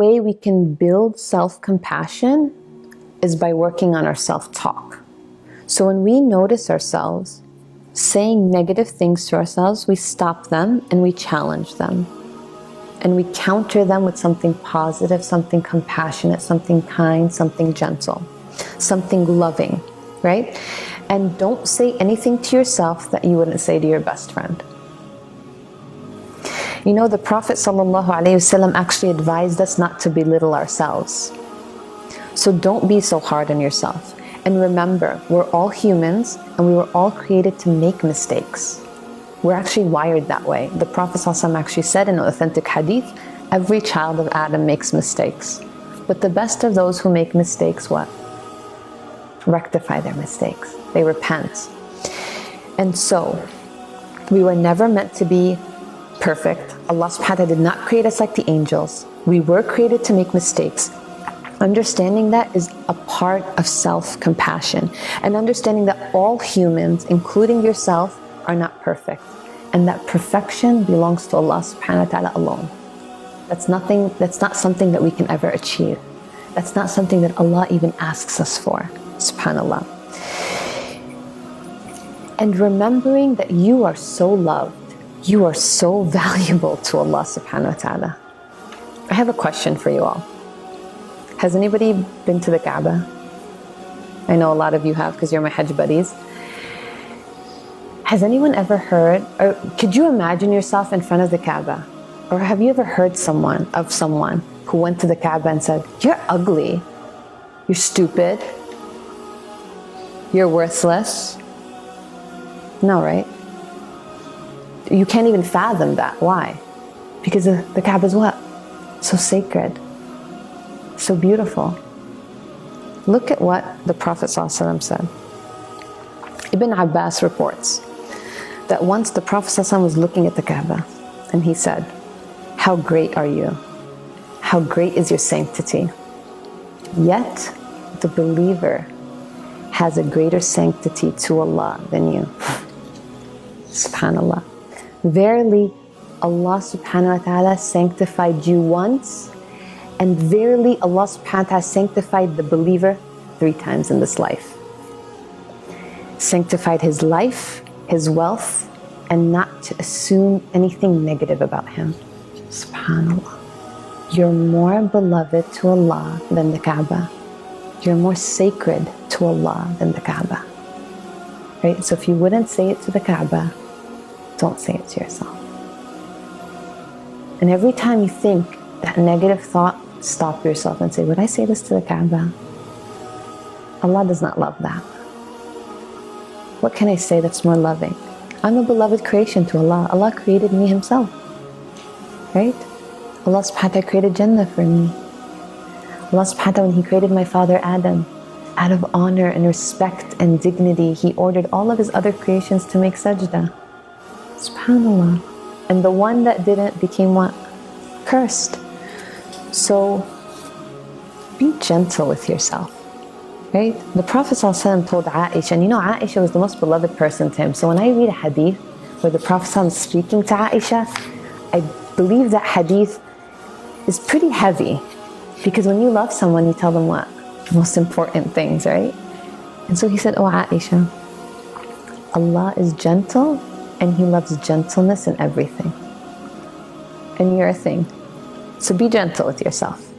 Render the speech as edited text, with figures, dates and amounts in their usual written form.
way we can build self-compassion is by working on our self-talk. So when we notice ourselves saying negative things to ourselves, we stop them and we challenge them. And we counter them with something positive, something compassionate, something kind, something gentle, something loving, right? And don't say anything to yourself that you wouldn't say to your best friend. You know, the Prophet ﷺ actually advised us not to belittle ourselves. So don't be so hard on yourself. And remember, we're all humans and we were all created to make mistakes. We're actually wired that way. The Prophet ﷺ actually said in an authentic hadith, every child of Adam makes mistakes. But the best of those who make mistakes, what? Rectify their mistakes. They repent. And so, we were never meant to be perfect. Allah subhanahu wa ta'ala did not create us like the angels. We were created to make mistakes. Understanding that is a part of self-compassion. And understanding that all humans, including yourself, are not perfect. And that perfection belongs to Allah subhanahu wa ta'ala alone. That's not something that we can ever achieve. That's not something that Allah even asks us for. Subhanallah. And remembering that you are so loved, you are so valuable to Allah subhanahu wa ta'ala. I have a question for you all. Has anybody been to the Kaaba? I know a lot of you have because you're my Hajj buddies. Has anyone ever heard, or could you imagine yourself in front of the Kaaba? Or have you ever heard of someone who went to the Kaaba and said, you're ugly, you're stupid, you're worthless? No, right? You can't even fathom that. Why? Because the Kaaba is what? So sacred, so beautiful. Look at what the Prophet ﷺ said. Ibn Abbas reports that once the Prophet ﷺ was looking at the Kaaba and he said, how great are you? How great is your sanctity? Yet the believer has a greater sanctity to Allah than you. Subhanallah. Verily, Allah subhanahu wa ta'ala sanctified you once, and verily Allah subhanahu wa ta'ala sanctified the believer 3 times in this life. Sanctified his life, his wealth, and not to assume anything negative about him. Subhanallah. You're more beloved to Allah than the Kaaba. You're more sacred to Allah than the Kaaba. Right? So if you wouldn't say it to the Kaaba, don't say it to yourself. And every time you think that negative thought, stop yourself and say, would I say this to the Kaaba? Allah does not love that. What can I say that's more loving? I'm a beloved creation to Allah. Allah created me Himself. Right? Allah subhanahu wa ta'ala created Jannah for me. Allah subhanahu wa ta'ala, when He created my father Adam, out of honor and respect and dignity, He ordered all of His other creations to make sajda. SubhanAllah. And the one that didn't became what? Cursed. So, be gentle with yourself. Right? The Prophet ﷺ told Aisha, and you know Aisha was the most beloved person to him. So when I read a hadith where the Prophet ﷺ is speaking to Aisha, I believe that hadith is pretty heavy. Because when you love someone, you tell them what? The most important things, right? And so he said, oh Aisha, Allah is gentle and He loves gentleness in everything. And you're a thing. So be gentle with yourself.